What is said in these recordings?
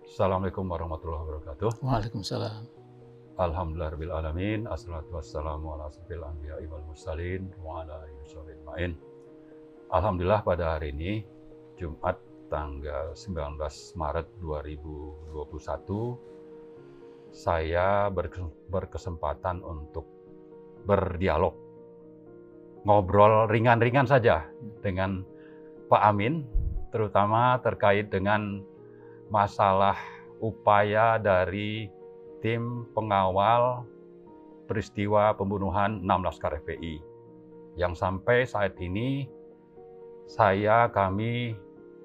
Assalamualaikum warahmatullahi wabarakatuh. Waalaikumsalam. Alhamdulillahirabbil assalatu wassalamu ala asyrofil anbiya'i wal mursalin wa ala alihi ajmain. Alhamdulillah pada hari ini Jumat tanggal 19 Maret 2021 saya berkesempatan untuk berdialog, ngobrol ringan-ringan saja dengan Pak Amin, terutama terkait dengan masalah upaya dari tim pengawal peristiwa pembunuhan 6 Laskar FPI yang sampai saat ini kami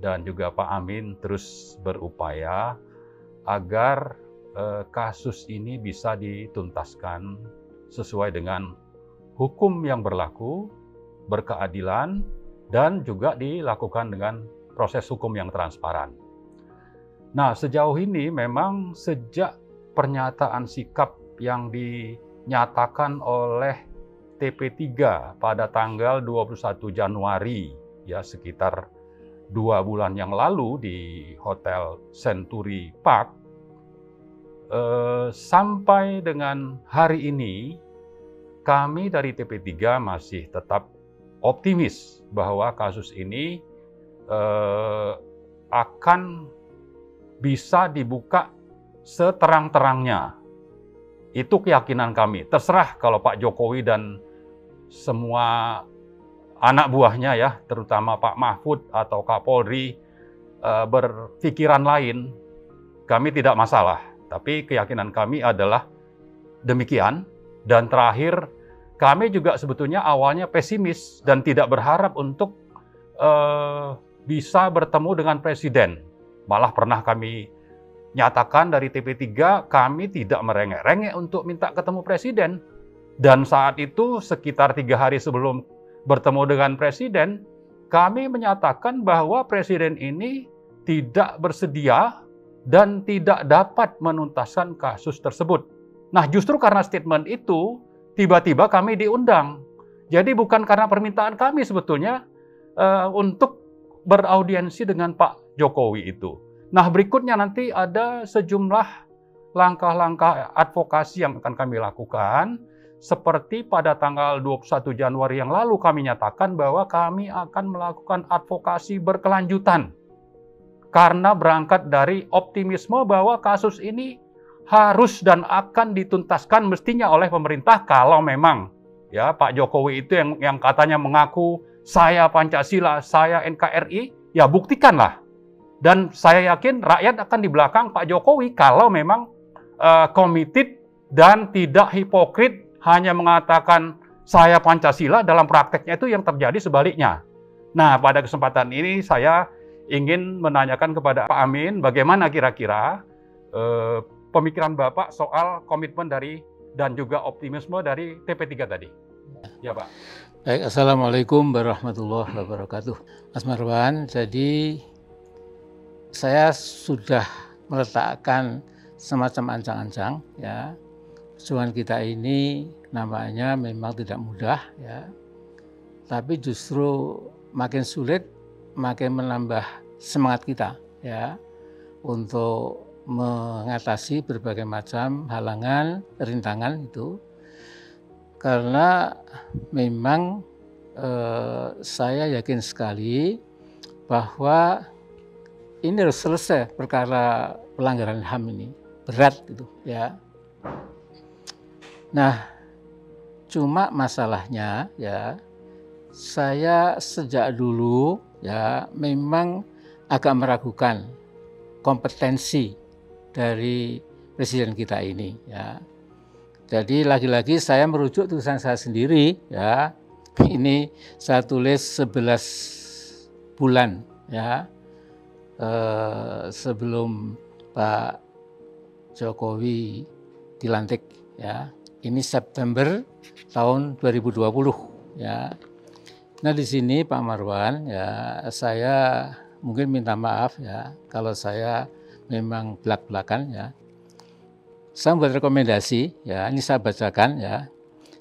dan juga Pak Amin terus berupaya agar kasus ini bisa dituntaskan sesuai dengan hukum yang berlaku, berkeadilan, dan juga dilakukan dengan proses hukum yang transparan. Nah, sejauh ini memang sejak pernyataan sikap yang dinyatakan oleh TP3 pada tanggal 21 Januari, ya sekitar 2 bulan yang lalu di Hotel Century Park, sampai dengan hari ini kami dari TP3 masih tetap optimis bahwa kasus ini akan bisa dibuka seterang-terangnya. Itu keyakinan kami. Terserah kalau Pak Jokowi dan semua anak buahnya ya, terutama Pak Mahfud atau Kapolri berpikiran lain, kami tidak masalah. Tapi keyakinan kami adalah demikian. Dan terakhir, kami juga sebetulnya awalnya pesimis dan tidak berharap untuk bisa bertemu dengan Presiden. Malah pernah kami nyatakan dari TP3, kami tidak merengek-rengek untuk minta ketemu Presiden. Dan saat itu sekitar 3 hari sebelum bertemu dengan Presiden, kami menyatakan bahwa Presiden ini tidak bersedia dan tidak dapat menuntaskan kasus tersebut. Nah, justru karena statement itu, tiba-tiba kami diundang. Jadi bukan karena permintaan kami sebetulnya untuk beraudiensi dengan Pak Jokowi itu. Nah, berikutnya nanti ada sejumlah langkah-langkah advokasi yang akan kami lakukan. Seperti pada tanggal 21 Januari yang lalu kami nyatakan bahwa kami akan melakukan advokasi berkelanjutan. Karena berangkat dari optimisme bahwa kasus ini harus dan akan dituntaskan mestinya oleh pemerintah kalau memang ya Pak Jokowi itu yang katanya mengaku saya Pancasila, saya NKRI, ya buktikanlah. Dan saya yakin rakyat akan di belakang Pak Jokowi kalau memang committed dan tidak hipokrit hanya mengatakan saya Pancasila, dalam prakteknya itu yang terjadi sebaliknya. Nah, pada kesempatan ini saya ingin menanyakan kepada Pak Amin bagaimana kira-kira pemikiran Bapak soal komitmen dari dan juga optimisme dari TP3 tadi. Ya, Pak. Baik, Assalamualaikum warahmatullahi wabarakatuh. Mas Marwan, jadi saya sudah meletakkan semacam ancang-ancang ya. Perjuangan kita ini namanya memang tidak mudah ya. Tapi justru makin sulit, makin menambah semangat kita ya untuk mengatasi berbagai macam halangan, rintangan itu. Karena memang saya yakin sekali bahwa ini harus selesai perkara pelanggaran HAM ini, berat gitu ya. Nah, cuma masalahnya ya, saya sejak dulu ya memang agak meragukan kompetensi dari presiden kita ini ya. Jadi lagi-lagi saya merujuk tulisan saya sendiri ya. Ini saya tulis 11 bulan ya sebelum Pak Jokowi dilantik ya. Ini September tahun 2020 ya. Nah, di sini Pak Marwan ya, saya mungkin minta maaf ya kalau saya memang belak-belakan ya. Saya membuat rekomendasi ya, ini saya bacakan ya.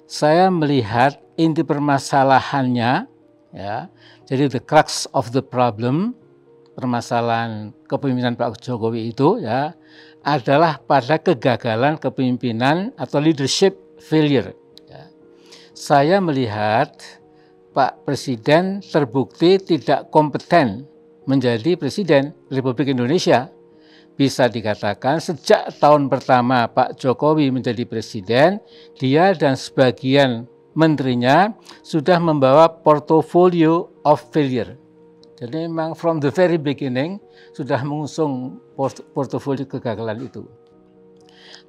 Saya melihat inti permasalahannya ya. Jadi the crux of the problem permasalahan kepemimpinan Pak Jokowi itu ya adalah pada kegagalan kepemimpinan atau leadership failure. Ya. Saya melihat Pak Presiden terbukti tidak kompeten menjadi Presiden Republik Indonesia. Bisa dikatakan sejak tahun pertama Pak Jokowi menjadi Presiden, dia dan sebagian menterinya sudah membawa portfolio of failure. Jadi memang from the very beginning sudah mengusung portofolio kegagalan itu.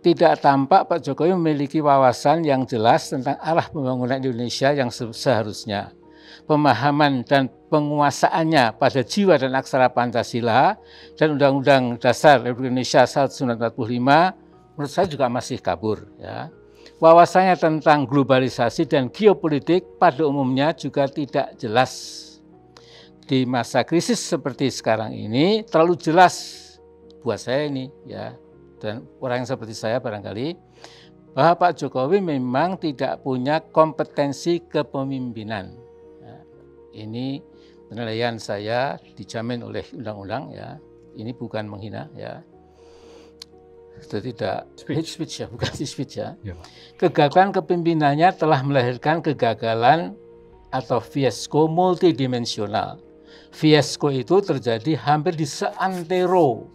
Tidak tampak Pak Jokowi memiliki wawasan yang jelas tentang arah pembangunan Indonesia yang seharusnya. Pemahaman dan penguasaannya pada jiwa dan aksara Pancasila dan Undang-Undang Dasar Republik Indonesia 1945 menurut saya juga masih kabur. Ya. Wawasannya tentang globalisasi dan geopolitik pada umumnya juga tidak jelas. Di masa krisis seperti sekarang ini terlalu jelas buat saya ini ya, dan orang yang seperti saya barangkali, bahwa Pak Jokowi memang tidak punya kompetensi kepemimpinan. Ya, ini penilaian saya dijamin oleh undang-undang ya. Ini bukan menghina ya. Itu tidak hate speech ya, bukan speech ya. Ya. Kegagalan kepemimpinannya telah melahirkan kegagalan atau fiasko multidimensional. Fiasko itu terjadi hampir di seantero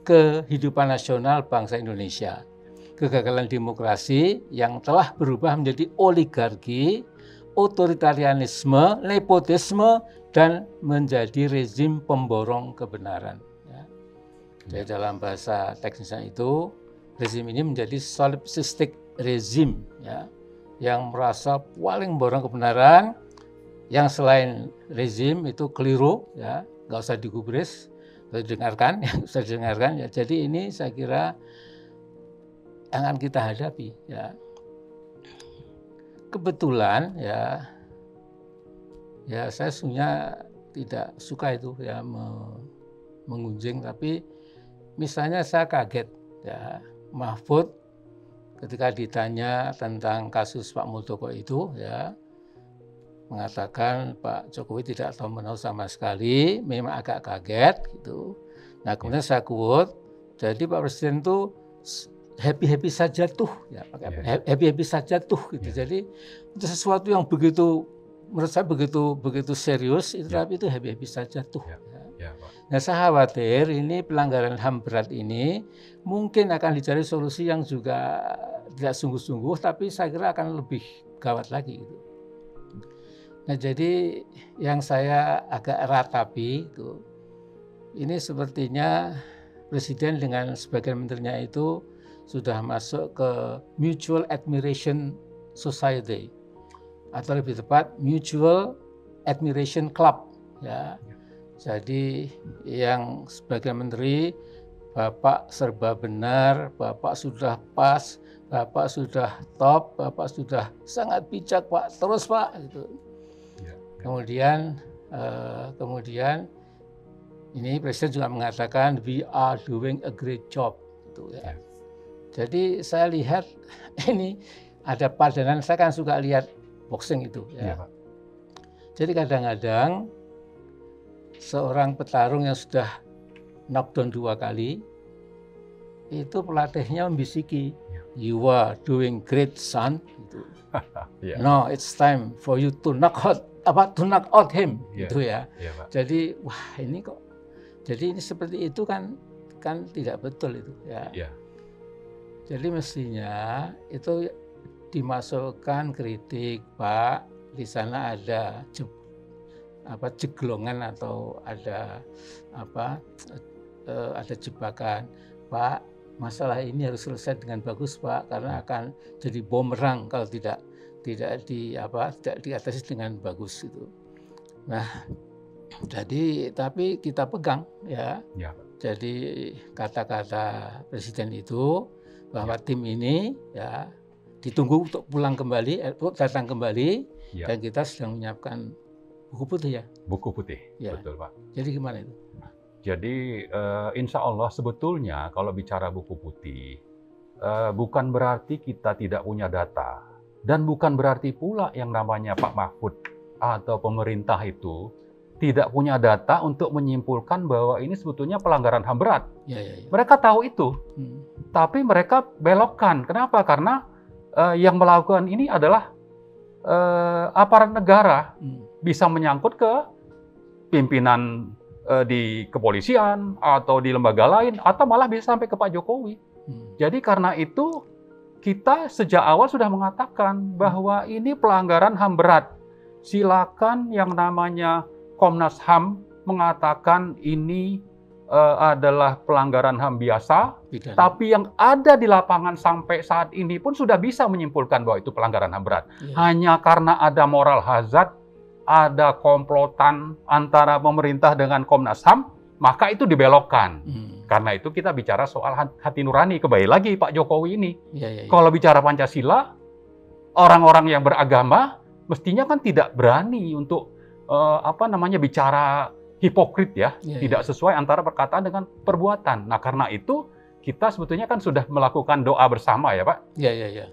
kehidupan nasional bangsa Indonesia. Kegagalan demokrasi yang telah berubah menjadi oligarki, otoritarianisme, nepotisme, dan menjadi rezim pemborong kebenaran. Ya. Jadi dalam bahasa teknisnya itu, rezim ini menjadi solipsistic rezim, ya, yang merasa paling memborong kebenaran, yang selain rezim itu keliru, ya, nggak usah digubris, didengarkan, yang usah didengarkan. Ya. Jadi ini saya kira yang akan kita hadapi. Ya. Kebetulan, ya saya sebenarnya tidak suka itu ya mengunjing, tapi misalnya saya kaget, ya Mahfud ketika ditanya tentang kasus Pak Muldoko itu, ya mengatakan Pak Jokowi tidak tahu menahu sama sekali, memang agak kaget gitu. Nah kemudian saya quote, jadi Pak Presiden itu happy saja tuh, ya pakai happy saja tuh gitu. Jadi itu sesuatu yang begitu, menurut saya begitu serius itu, tapi itu happy saja tuh. Nah saya khawatir ini pelanggaran HAM berat ini mungkin akan dicari solusi yang juga tidak sungguh-sungguh, tapi saya kira akan lebih gawat lagi gitu. Nah jadi yang saya agak ratapi itu, ini sepertinya Presiden dengan sebagian menterinya itu sudah masuk ke Mutual Admiration Society, atau lebih tepat Mutual Admiration Club. Ya. Jadi yang sebagian menteri, Bapak serba benar, Bapak sudah pas, Bapak sudah top, Bapak sudah sangat bijak Pak, terus Pak. Gitu. Kemudian ini Presiden juga mengatakan we are doing a great job. Gitu, ya. Jadi saya lihat ini ada padanan, saya kan suka lihat boxing itu. Ya. Jadi kadang-kadang seorang petarung yang sudah knockdown 2 kali, itu pelatihnya membisiki, you are doing great son. Gitu. No, it's time for you to knock out him, gitu ya. Jadi wah ini kok, jadi ini seperti itu kan tidak betul itu ya. Jadi mestinya itu dimasukkan kritik, Pak, di sana ada jeglongan atau ada jebakan, Pak. Masalah ini harus selesai dengan bagus, Pak, karena akan jadi bumerang kalau tidak diatasi dengan bagus itu. Nah, jadi tapi kita pegang ya. Jadi kata-kata Presiden itu bahwa tim ini ya ditunggu untuk datang kembali, dan kita sedang menyiapkan buku putih ya. Buku putih, ya. Betul Pak. Jadi gimana itu? Jadi insya Allah sebetulnya kalau bicara buku putih, bukan berarti kita tidak punya data. Dan bukan berarti pula yang namanya Pak Mahfud atau pemerintah itu tidak punya data untuk menyimpulkan bahwa ini sebetulnya pelanggaran HAM berat. Ya, ya, ya. Mereka tahu itu, tapi mereka belokkan. Kenapa? Karena yang melakukan ini adalah aparat negara, bisa menyangkut ke pimpinan di kepolisian atau di lembaga lain, atau malah bisa sampai ke Pak Jokowi. Jadi karena itu kita sejak awal sudah mengatakan bahwa ini pelanggaran HAM berat. Silakan yang namanya Komnas HAM mengatakan ini adalah pelanggaran HAM biasa, tapi yang ada di lapangan sampai saat ini pun sudah bisa menyimpulkan bahwa itu pelanggaran HAM berat. Hanya karena ada moral hazard, ada komplotan antara pemerintah dengan Komnas HAM, maka itu dibelokkan. Karena itu kita bicara soal hati nurani. Kembali lagi Pak Jokowi ini. Kalau bicara Pancasila, orang-orang yang beragama mestinya kan tidak berani untuk bicara hipokrit ya, tidak sesuai antara perkataan dengan perbuatan. Nah, karena itu kita sebetulnya kan sudah melakukan doa bersama ya, Pak.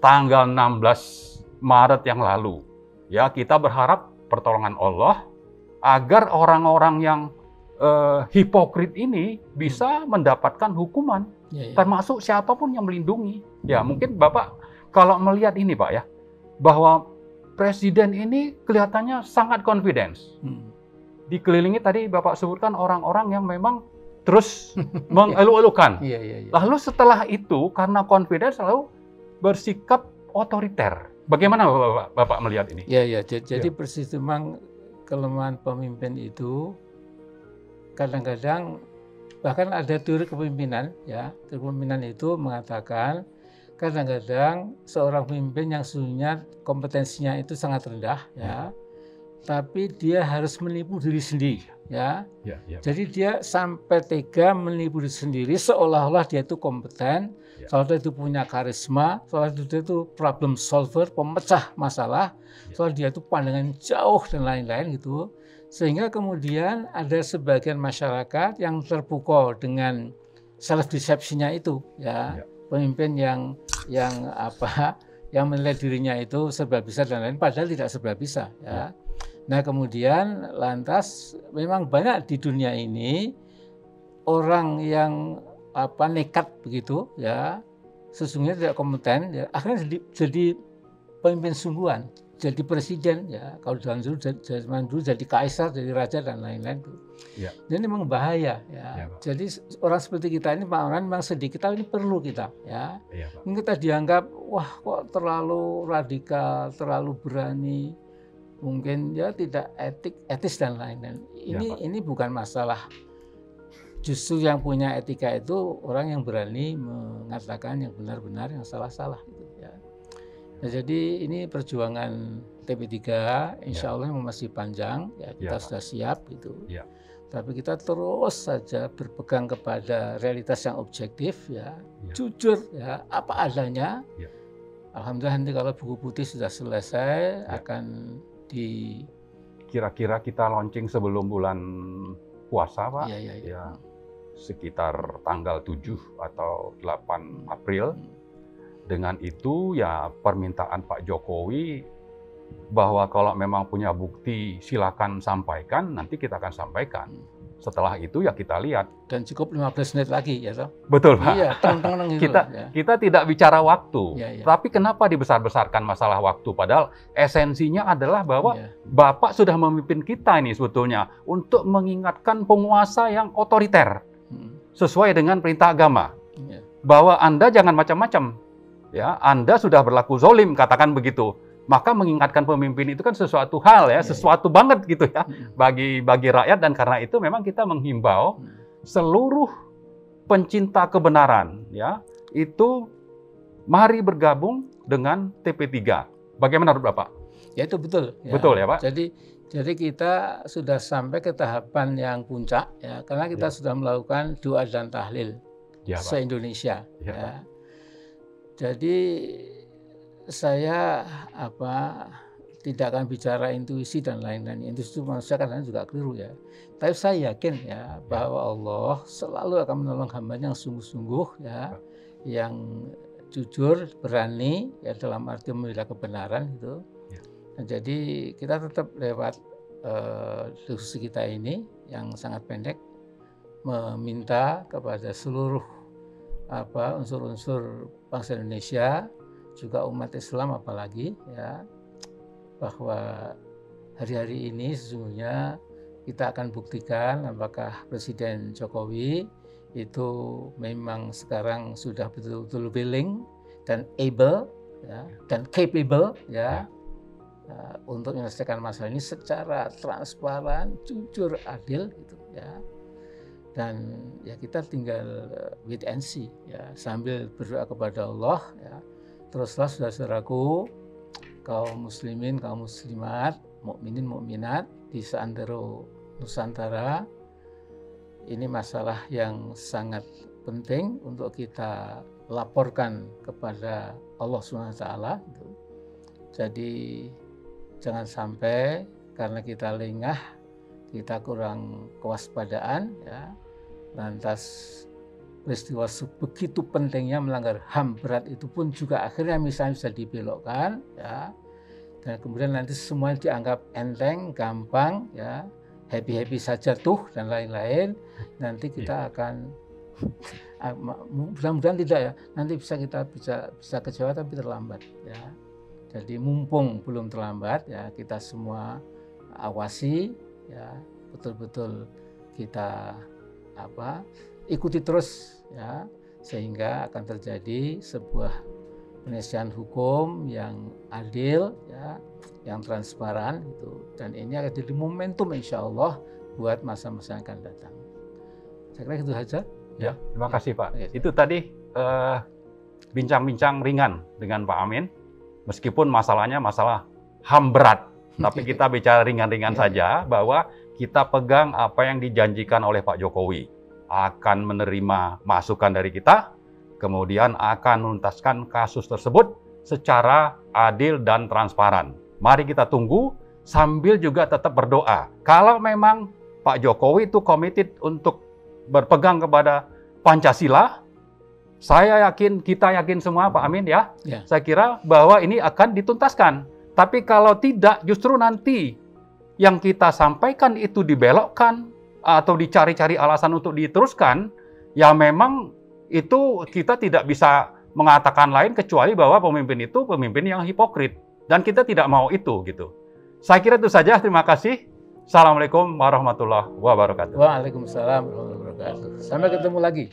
Tanggal 16 Maret yang lalu. Ya, kita berharap pertolongan Allah agar orang-orang yang hipokrit ini bisa mendapatkan hukuman, termasuk siapapun yang melindungi. Ya, mungkin Bapak kalau melihat ini, Pak ya, bahwa Presiden ini kelihatannya sangat confidence. Dikelilingi tadi Bapak sebutkan orang-orang yang memang terus mengeluh-elukan. Lalu setelah itu karena confidence lalu bersikap otoriter. Bagaimana Bapak melihat ini? Jadi persis memang kelemahan pemimpin itu kadang-kadang bahkan ada teori kepemimpinan ya. Teori kepemimpinan itu mengatakan kadang-kadang seorang pemimpin yang sesungguhnya kompetensinya itu sangat rendah ya, tapi dia harus menipu diri sendiri ya. Jadi dia sampai tega menipu diri sendiri seolah-olah dia itu kompeten, seolah itu punya karisma, seolah dia itu problem solver, pemecah masalah, seolah dia itu pandangan jauh dan lain-lain gitu. Sehingga kemudian ada sebagian masyarakat yang terpukau dengan self deception-nya itu ya. Pemimpin yang menilai dirinya itu serba bisa dan lain, padahal tidak serba bisa ya. Nah kemudian lantas memang banyak di dunia ini orang yang nekat begitu ya, sesungguhnya tidak kompeten ya, akhirnya jadi pemimpin sungguhan, jadi presiden ya, kalau zaman dulu jadi kaisar, jadi raja dan lain-lain itu. Ini memang bahaya ya. Jadi orang seperti kita ini Pak Amran memang sedikit ini perlu kita ya. Mungkin kita dianggap wah kok terlalu radikal, terlalu berani, mungkin ya tidak etis dan lain-lain. Ini bukan masalah. Justru yang punya etika itu orang yang berani mengatakan yang benar-benar, yang salah-salah gitu ya. Nah, jadi ini perjuangan TP3 insya Allah masih panjang ya, kita sudah siap gitu. Tapi kita terus saja berpegang kepada realitas yang objektif ya, jujur ya, apa adanya. Alhamdulillah nanti kalau buku putih sudah selesai akan kira-kira kita launching sebelum bulan puasa, Pak. Ya. Sekitar tanggal 7 atau 8 April. Dengan itu ya permintaan Pak Jokowi bahwa kalau memang punya bukti silakan sampaikan, nanti kita akan sampaikan. Setelah itu ya kita lihat. Dan cukup 15 menit lagi ya toh? Betul Pak. Iya, kita tidak bicara waktu. Tapi kenapa dibesar-besarkan masalah waktu? Padahal esensinya adalah bahwa Bapak sudah memimpin kita ini sebetulnya untuk mengingatkan penguasa yang otoriter. Sesuai dengan perintah agama. Bahwa Anda jangan macam-macam. Ya, Anda sudah berlaku zolim, katakan begitu. Maka mengingatkan pemimpin itu kan sesuatu hal ya, sesuatu banget gitu ya bagi rakyat, dan karena itu memang kita menghimbau seluruh pencinta kebenaran ya, itu mari bergabung dengan TP3. Bagaimana menurut Bapak? Ya itu betul. Ya. Betul ya Pak? Jadi kita sudah sampai ke tahapan yang puncak ya, karena kita sudah melakukan doa dan tahlil se-Indonesia. Ya. Jadi saya tidak akan bicara intuisi dan lain-lain. Intuisi manusia kadang juga keliru ya. Tapi saya yakin ya bahwa Allah selalu akan menolong hamba-Nya yang sungguh-sungguh ya, yang jujur, berani ya, dalam arti membela kebenaran gitu. Nah, jadi kita tetap lewat diskusi kita ini yang sangat pendek, meminta kepada seluruh unsur-unsur bangsa Indonesia, juga umat Islam apalagi, ya, bahwa hari-hari ini sesungguhnya kita akan buktikan apakah Presiden Jokowi itu memang sekarang sudah betul-betul willing dan able, ya, dan capable, ya, untuk menyelesaikan masalah ini secara transparan, jujur, adil, gitu, ya. Dan ya kita tinggal wait and see, ya, sambil berdoa kepada Allah, ya. Teruslah saudara-saudaraku, kaum muslimin, kaum muslimat, mukminin, mukminat di seantero Nusantara, ini masalah yang sangat penting untuk kita laporkan kepada Allah SWT. Gitu. Jadi jangan sampai karena kita lengah, kita kurang kewaspadaan, ya, lantas peristiwa begitu pentingnya melanggar HAM berat itu pun juga akhirnya misalnya bisa dibelokkan, ya, dan kemudian nanti semua dianggap enteng, gampang, ya, happy-happy saja tuh dan lain-lain. Nanti kita akan mudah-mudahan tidak, ya, nanti kita bisa kecewa tapi terlambat, ya. Jadi mumpung belum terlambat, ya, kita semua awasi, ya, betul-betul kita ikuti terus, ya, sehingga akan terjadi sebuah penyelesaian hukum yang adil, ya, yang transparan, gitu. Dan ini akan jadi momentum insya Allah buat masa-masa yang akan datang. Saya kira itu saja. Ya, terima kasih Pak. Ya. Itu tadi bincang-bincang ringan dengan Pak Amin, meskipun masalahnya masalah HAM berat, tapi kita bicara ringan-ringan saja, bahwa kita pegang apa yang dijanjikan oleh Pak Jokowi, akan menerima masukan dari kita, kemudian akan menuntaskan kasus tersebut secara adil dan transparan. Mari kita tunggu sambil juga tetap berdoa. Kalau memang Pak Jokowi itu committed untuk berpegang kepada Pancasila, saya yakin, kita yakin semua Pak Amin, ya, saya kira bahwa ini akan dituntaskan. Tapi kalau tidak, justru nanti yang kita sampaikan itu dibelokkan atau dicari-cari alasan untuk diteruskan, ya memang itu kita tidak bisa mengatakan lain kecuali bahwa pemimpin itu pemimpin yang hipokrit. Dan kita tidak mau itu, gitu. Saya kira itu saja, terima kasih. Assalamualaikum warahmatullahi wabarakatuh. Waalaikumsalam warahmatullahi wabarakatuh. Sampai ketemu lagi.